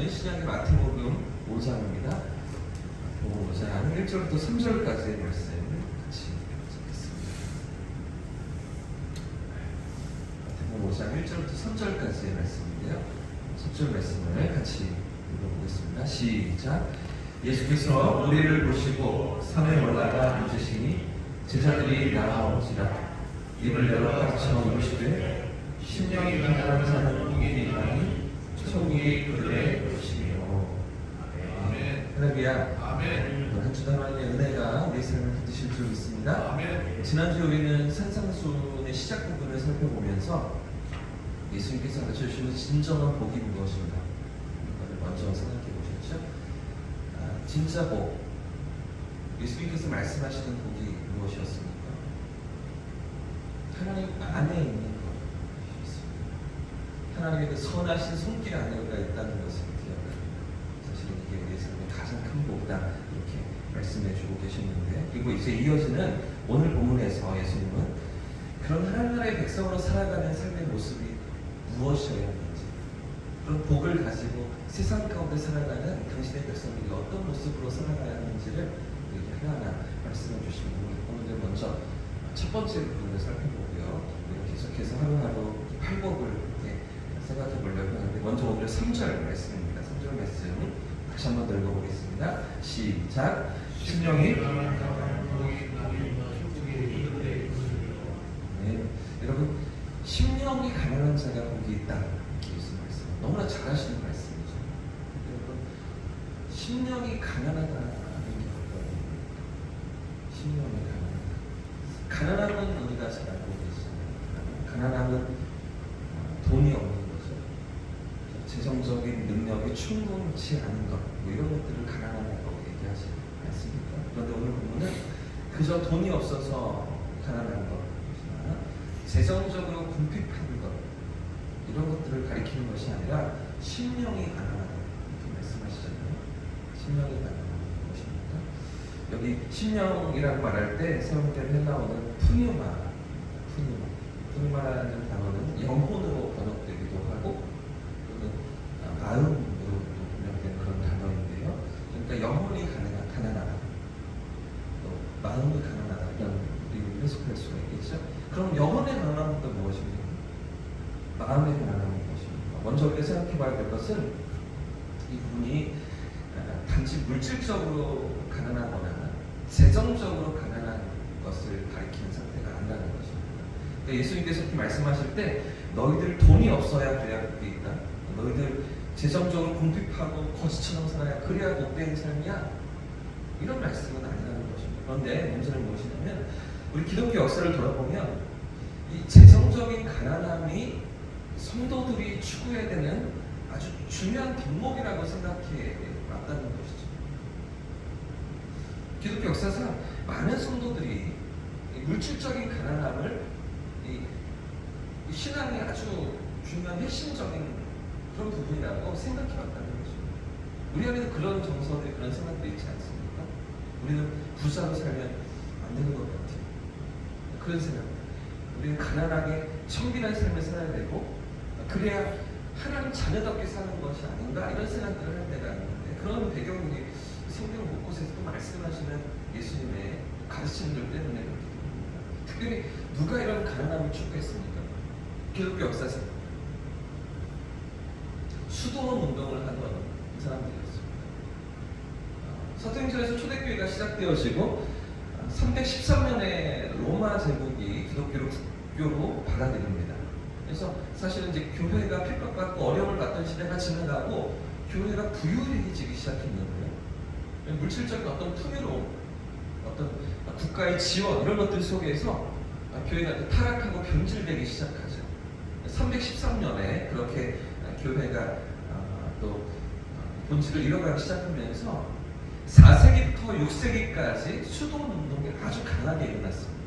말씀은 신약의 마태복음 5장입니다. 마태복음 5장 1절부터 3절까지의 말씀 같이 읽겠습니다. 마태복음 5장 1절부터 3절까지의 말씀인데요. 3절 말씀을 같이 읽어보겠습니다. 시작. 예수께서 우리를 보시고 산에 올라가 앉으시니 제자들이 나아오시라. 입을 열어 가르쳐 이르시되 심령이 가난한 자는 복이 있나니 천국이 그들의 것이며. 아멘. 할렐루야. 아멘. 한 주도 하나님의 은혜가 우리 삶을 붙드실 줄 믿습니다. 아멘. 지난주 우리는 산상수훈의 시작 부분을 살펴보면서 예수님께서 가르쳐주시는 진정한 복이 무엇인가 이것을 먼저 생각해 보셨죠? 진짜 복, 예수님께서 말씀하시는 복이 무엇이었습니까? 하나님 안에 있는 것이었습니다. 하나님의 그 선하신 손길 안에 우리가 있다는 것을 기억합니다. 사실은 이게 우리의 삶의 가장 큰 복이다 이렇게 말씀해 주고 계셨는데, 그리고 이제 이어지는 오늘 본문에서 예수님은 그런 하나님 나라의 백성으로 살아가는 삶의 모습이 무엇이어야 하는지, 그런 복을 가지고 세상 가운데 살아가는 당신의 백성들이 어떤 모습으로 살아가야 하는지를 우리에게 하나하나 말씀해 주시는 오늘 먼저 첫 번째 부분을 살펴보고요. 계속해서 하루하루 팔복을 이렇게 생각해 보려고 하는데, 먼저 오늘 3절 말씀입니다. 3절 말씀 다시 한번 더 읽어보겠습니다. 시작. 심령이 네, 여러분 심령이 가난한 자가 복이 있다. 무슨 말씀? 너무나 잘 하시는 말씀이죠. 여러분 심령이 가난하다는 게 어떤 심령이 가난함은 우리가 잘 알고 계시잖아요. 가난함은 돈이 없는 거죠. 재정적인 능력이 충분치 않은 것, 뭐 이런 것들을 가난하다고 얘기하지 않습니까? 그런데 오늘 보면은 그저 돈이 없어서 가난한 것, 재정적으로 궁핍한 것, 이런 것들을 가리키는 것이 아니라 심령이 가난하다 이렇게 말씀하시잖아요. 심령이 가난한 것입니다. 여기 심령이라고 말할 때 사용된 헬라어는 푸뉴마라는 단어는 영혼으로 번역되기도 하고 또는 마음으로 번역된 그런 단어인데요. 그러니까 영혼이 가난하다, 또 마음이 가난하다 이런 의미를 해석할 수가 있겠죠. 그럼 영혼의 가난함은 또 무엇입니까? 마음의 가난함은 무엇입니까? 먼저 우리가 생각해봐야 될 것은 이 부분이 단지 물질적으로 가난하거나 재정적으로 가난한 것을 가리키는 상태가 아니라는 것입니다. 그러니까 예수님께서 이렇게 말씀하실 때 너희들 돈이 없어야 그래야 복이 있다, 너희들 재정적으로 궁핍하고 거지처럼 살아야 그래야 복된 삶이야, 이런 말씀은 아니라는 것입니다. 그런데 문제는 무엇이냐면 우리 기독교 역사를 돌아보면 이 재정적인 가난함이 성도들이 추구해야 되는 아주 중요한 덕목이라고 생각해 왔다는 것이죠. 기독교 역사상 많은 성도들이 물질적인 가난함을 이 신앙의 아주 중요한 핵심적인 그런 부분이라고 생각해 왔다는 것입니다. 우리 안에도 그런 정서들, 그런 생각들이 있지 않습니까? 우리는 부자로 살면 안 되는 것 같아요. 그런 생각. 우리는 가난하게 청빈한 삶을 살아야 되고 그래야 하나님 자녀답게 사는 것이 아닌가, 이런 생각들을 할 때가 있는데, 그런 배경이 성경 곳곳에서 또 말씀하시는 예수님의 가르침들 때문에 그렇게 됩니다. 특별히 누가 이런 가난함을 추구했습니까? 기독교 역사상 수도원 운동을 하던 사람들이었습니다. 사도행전에서 초대교회가 시작되어지고 313년에 로마 제국이 기독교를 국교로 받아들입니다. 그래서 사실은 이제 교회가 핍박받고 어려움을 받던 시대가 지나가고 교회가 부유해지기 시작했는데요. 물질적인 어떤 풍요로움, 어떤 국가의 지원, 이런 것들 속에서 교회가 타락하고 변질되기 시작하죠. 313년에 그렇게 교회가 또 본질을 잃어가기 시작하면서 4세기부터 6세기까지 수도원 운동이 아주 강하게 일어났습니다.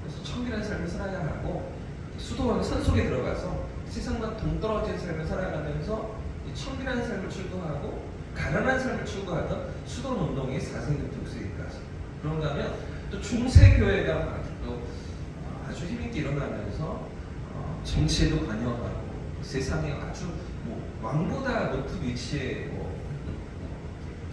그래서 청결한 삶을 살아야 하고 수도원 산속에 들어가서 세상과 동떨어진 삶을 살아가면서 청결한 삶을 추구하고 가난한 삶을 추구하던 수도원 운동이 4세기부터 6세기까지. 그런가 하면 또 중세교회가 또 아주 힘있게 일어나면서 정치에도 관여하고 세상에 아주 왕보다 높은 위치에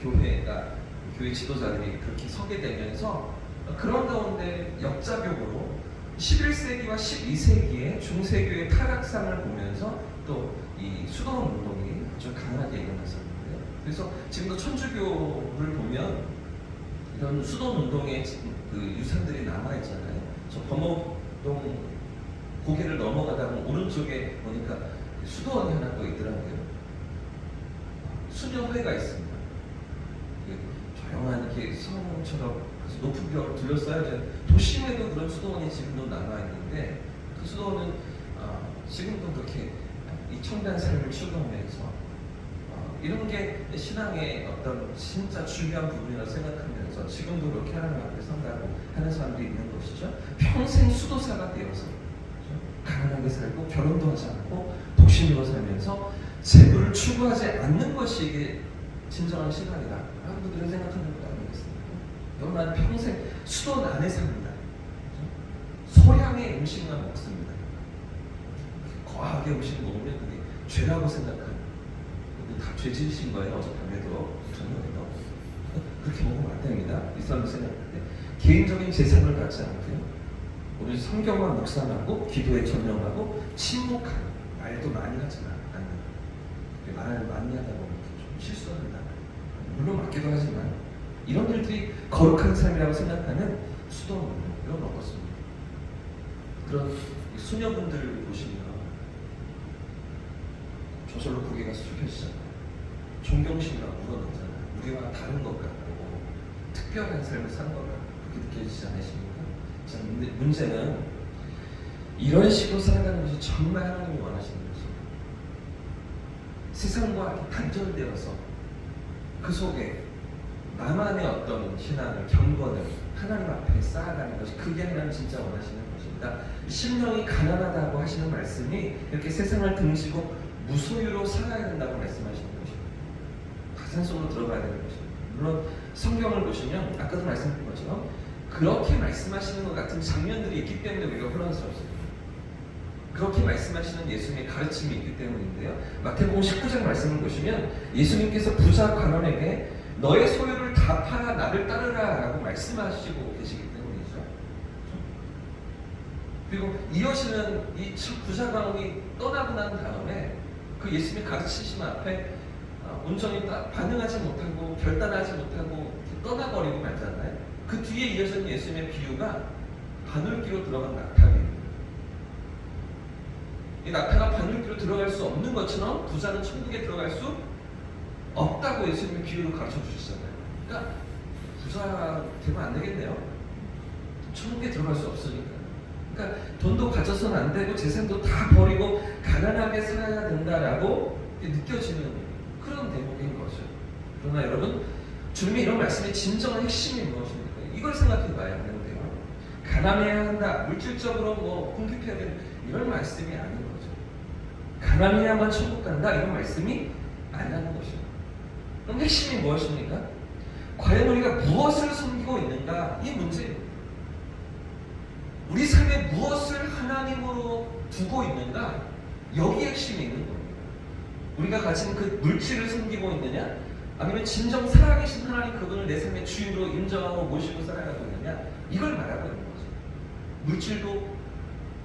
교회 지도자들이 그렇게 서게 되면서 그런 가운데 역작용으로 11세기와 12세기의 중세교의 타락상을 보면서 또 이 수도원 운동이 아주 강하게 일어났었는데요. 그래서 지금도 천주교를 보면 이런 수도원 운동의 그 유산들이 남아 있잖아요. 저 범어동 고개를 넘어가다 보면 오른쪽에 보니까 수도원이 하나 또 있더라고요. 수녀회가 있습니다. 조용한 이렇게 성처럼 높은 벽을 둘러싸여 도심에도 그런 수도원이 지금도 남아 있는데 그 수도원은 지금도 그렇게 이 청단 삶을 추구하면서 이런 게 신앙의 어떤 진짜 중요한 부분이라고 생각하면서 지금도 그렇게 하나님 앞에 선다고 하는 사람들이 있는 것이죠. 평생 수도사가 되어서 가난하게 살고 결혼도 하지 않고 독신으로 살면서 재물을 추구하지 않는 것이 이게 진정한 신앙이다 라는 분들은 생각하는 것도 아니겠습니까? 여러분 평생 수도원 안에 삽니다. 소량의 음식만 먹습니다. 과하게 음식 먹으면 그게 죄라고 생각하는 다 죄짓으신 거예요. 어젯밤에도 저녁에도 그렇게 먹으면 안 됩니다. 이 사람도 생각할 때 개인적인 재산을 갖지 않고요. 우리 성경만 묵상하고 기도에 전념하고 침묵하고 말도 많이 하지 않는 말을 많이 하다 보면 좀 실수합니다. 물론 맞기도 하지만 이런 일들이 거룩한 삶이라고 생각하는 수도원 이런 거 없었습니다. 그런 수녀분들 보시면 저절로 고개가 숙여지잖아요. 존경심이라고 물어보잖아요. 우리와 다른 것 같고 특별한 삶을 산 것 같고 그렇게 느껴지지 않으십니까? 자, 문제는 이런 식으로 살아가는 것이 정말 하나님이 원하시는 것입니다. 세상과 단절되어서 그 속에 나만의 어떤 신앙을 경건을 하나님 앞에 쌓아가는 것이 그게 하나님 진짜 원하시는 것입니다. 심령이 가난하다고 하시는 말씀이 이렇게 세상을 등지고 무소유로 살아야 된다고 말씀하시는 것입니다. 가산 속으로 들어가야 되는 것입니다. 물론 성경을 보시면 아까도 말씀드린 것처럼 그렇게 말씀하시는 것 같은 장면들이 있기 때문에 우리가 혼란스럽습니다. 그렇게 말씀하시는 예수님의 가르침이 있기 때문인데요. 마태복음 19장 말씀을 보시면 예수님께서 부자 관원에게 너의 소유를 다 팔아 나를 따르라 라고 말씀하시고 계시기 때문이죠. 그리고 이어지는 이 부자 관원이 떠나고 난 다음에 그 예수님의 가르치심 앞에 온전히 반응하지 못하고 결단하지 못하고 떠나버리고 말잖아요. 그 뒤에 이어지는 예수님의 비유가 바늘기로 들어간 낙타입니다. 이 낙타가 바늘기로 들어갈 수 없는 것처럼 부자는 천국에 들어갈 수 없다고 예수님이 비유로 가르쳐 주셨잖아요. 그러니까 부자 되면 안 되겠네요. 천국에 들어갈 수 없으니까. 그러니까 돈도 가져서는 안 되고 재산도 다 버리고 가난하게 살아야 된다라고 느껴지는 그런 대목인 거죠. 그러나 여러분, 주님의 이런 말씀의 진정한 핵심이 무엇입니까? 이걸 생각해 봐야 하는데요. 가난해야 한다, 물질적으로 궁핍해야 된다, 이런 말씀이 아닌 거죠. 가난해야만 천국 간다, 이런 말씀이 아니라는 것이죠. 그럼 핵심이 무엇입니까? 과연 우리가 무엇을 섬기고 있는가? 이 문제입니다. 우리 삶에 무엇을 하나님으로 두고 있는가? 여기에 핵심이 있는 겁니다. 우리가 가진 그 물질을 섬기고 있느냐? 아니면 진정 살아계신 하나님 그분을 내 삶의 주인으로 인정하고 모시고 살아가고 있느냐? 이걸 말하고 있는 거죠. 물질도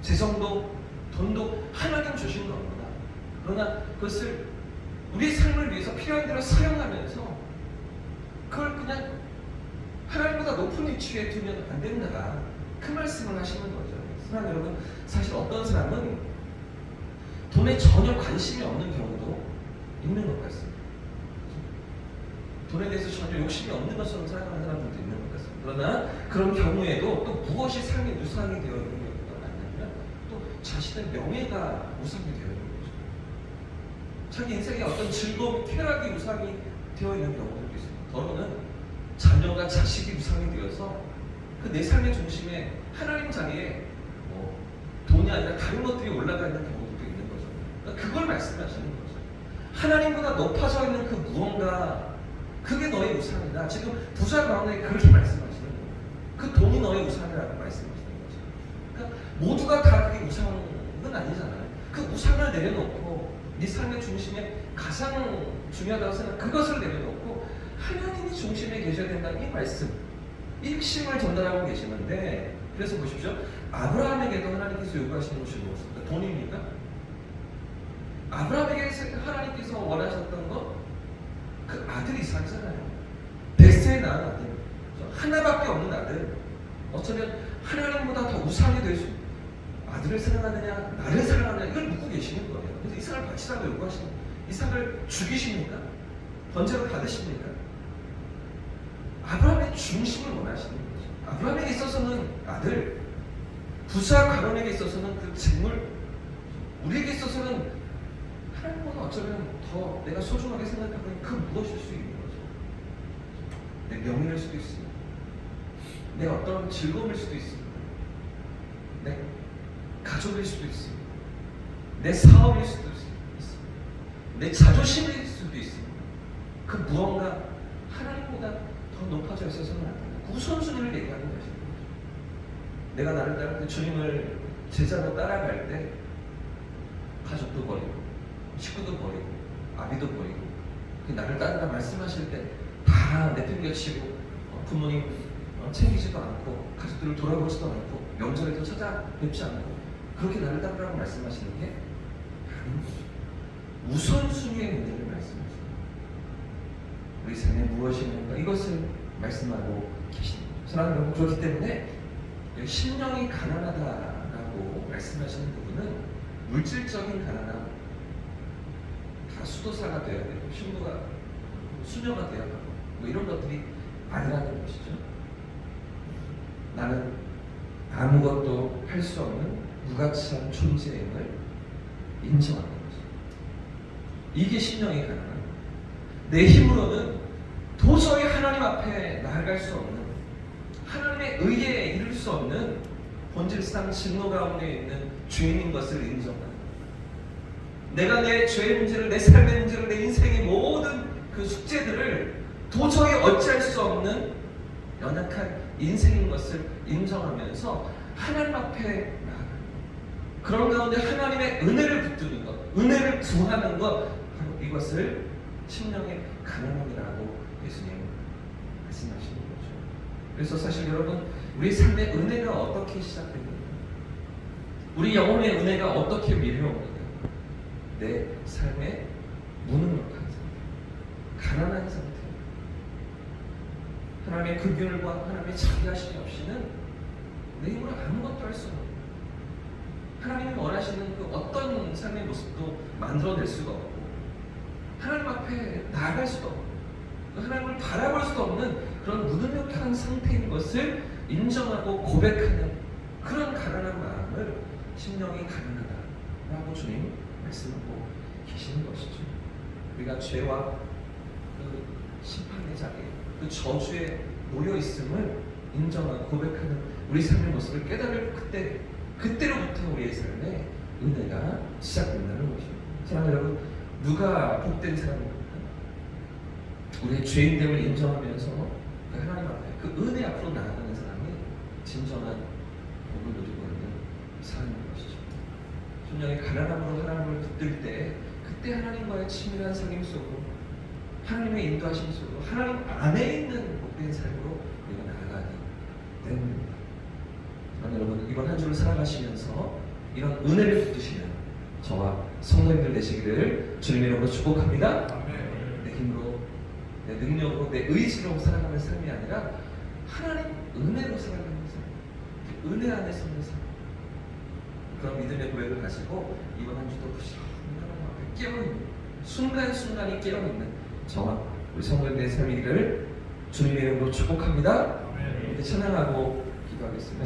재성도 돈도 하나님 주신 겁니다. 그러나 그것을 우리 삶을 위해서 필요한 대로 사용하면서 그걸 그냥 하나님보다 높은 위치에 두면 안 된다. 그 말씀을 하시는 거죠. 사랑 여러분, 사실 어떤 사람은 돈에 전혀 관심이 없는 경우도 있는 것 같습니다. 돈에 대해서 전혀 욕심이 없는 것처럼 살아가는 사람들도 있는 것 같습니다. 그러나 그런 경우에도 또 무엇이 삶의 우상이 되어 있는 경우가 많냐면 또 자신의 명예가 우상이 되어 있는 거죠. 자기 인생의 어떤 즐거움, 쾌락이 우상이 되어 있는 경우들도 있습니다. 더러는 자녀가 자식이 우상이 되어서 그 내 삶의 중심에 하나님 자리에 돈이 아니라 다른 것들이 올라가 있는 경우도 있는 거죠. 그러니까 그걸 말씀하시는 거죠. 하나님보다 높아져 있는 그 무언가, 그게 너의 우상이다. 지금 부자 가운데 그렇게 말씀하시는 거예요. 그 돈이 너의 우상이라고 말씀하시는 거죠. 그러니까 모두가 다 그게 우상은 아니잖아요. 그 우상을 내려놓고 네 삶의 중심에 가장 중요하다고 생각, 그것을 내려놓고 하나님이 중심에 계셔야 된다는 이 말씀, 이 핵심을 전달하고 계시는데, 그래서 보십시오. 아브라함에게도 하나님께서 요구하시는 것이 무엇입니까? 돈입니까? 아브라함에게 하나님께서 원하셨던 것, 그 아들이 이삭이잖아요. 벳세에 낳은 아들, 하나밖에 없는 아들, 어쩌면 하나님보다 더 우상이 될 수, 아들을 사랑하느냐 나를 사랑하느냐 이걸 묻고 계시는 거예요. 그래서 이삭을 바치라고 요구하시는 거예요. 이삭을 죽이십니까? 번제로 받으십니까? 아브라함의 중심을 원하시는 거죠. 아브라함에게 있어서는 아들, 부자 가론에게 있어서는 그 재물, 우리에게 있어서는 하나님보다 어쩌면 더 내가 소중하게 생각하고 있는 그 무엇일 수 있는 거죠. 내 명예일 수도 있습니다. 내 어떤 즐거움일 수도 있습니다. 내 가족일 수도 있습니다. 내 사업일 수도 있습니다. 내 자존심일 수도 있습니다. 그 무언가 하나님보다 더 높아져 있어서는 안 됩니다. 우선순위를 얘기하는 것입니다. 내가 나를 따를 때, 주님을 제자로 따라갈 때 가족도 버리고 식구도 버리고 아비도 버리고, 나를 따르라 말씀하실 때 다 내팽개치고 부모님 챙기지도 않고 가족들을 돌아보지도 않고 명절에도 찾아뵙지 않고 그렇게 나를 따르라고 말씀하시는 게 아닌 거죠. 우선순위의 문제를 말씀하십니다. 우리 삶에 무엇이 있는가, 이것을 말씀하고 계십니다. 사랑하는 여러분, 그렇기 때문에 심령이 가난하다라고 말씀하시는 부분은 물질적인 가난함, 다 수도사가 되어야 되고 신부가 수녀가 되어야 하고 뭐 이런 것들이 아니라는 것이죠. 나는 아무것도 할 수 없는 무가치한 존재임을 인정하는 거죠. 이게 심령의 가난함. 내 힘으로는 도저히 하나님 앞에 나아갈 수 없는, 하나님의 의에 이룰 수 없는 본질상 증오 가운데 있는 죄인인 것을 인정하는, 내가 내 죄의 문제를, 내 삶의 문제를, 내 인생의 모든 그 숙제들을 도저히 어찌할 수 없는 연약한 인생인 것을 인정하면서 하나님 앞에 나아가는 것, 그런 가운데 하나님의 은혜를 붙드는 것, 은혜를 구하는 것, 바로 이것을 심령의 가난함이라고 예수님 말씀하시는 거죠. 그래서 사실 여러분, 우리 삶의 은혜가 어떻게 시작됩니까? 우리 영혼의 은혜가 어떻게 밀려옵니까? 내 삶의 무능력한 상태, 가난한 상태, 하나님의 긍휼과 하나님의 자비하심이 없이는 내 힘으로 아무것도 할 수 없는, 하나님이 원하시는 그 어떤 삶의 모습도 만들어낼 수가 없고, 하나님 앞에 나아갈 수도 없고, 하나님을 바라볼 수도 없는 그런 무능력한 상태인 것을 인정하고 고백하는 그런 가난한 마음을 심령이 가난하다라고 주님 말씀하고 계시는 것이죠. 우리가 죄와 그 심판의 자리, 그 저주에 놓여 있음을 인정하고 고백하는 우리 삶의 모습을 깨달을 그때로부터 우리의 삶에 은혜가 시작된다는 것입니다. 사랑하는 여러분, 누가 복된 사람입니까? 우리의 죄인됨을 인정하면서 그 하나님 앞에 그 은혜 앞으로 나아가는 사람이 진정한 복을 누리고 있는 사람인 것이죠. 심령의 가난함으로 하나님을 붙들 때, 그때 하나님과의 친밀한 사귐 속으로, 하나님의 인도하심 속으로, 하나님 안에 있는 복된 삶으로 우리가 나아가기 때문입니다. 여러분, 이번 한 주를 살아가시면서 이런 은혜를 붙드시는 저와 성도님들 되시기를 주님의 이름으로 축복합니다. 내 힘으로, 내 능력으로, 내 의지로 살아가는 삶이 아니라 하나님 은혜로 살아가는 삶, 은혜 안에 서는 삶, 그런 믿음의 고백을 가지고 이번 한 주도 하나님 앞에 깨어있는, 순간순간이 깨어있는 저와 우리 성도님들의 삶이기를 주님의 이름으로 축복합니다. 찬양하고 기도하겠습니다.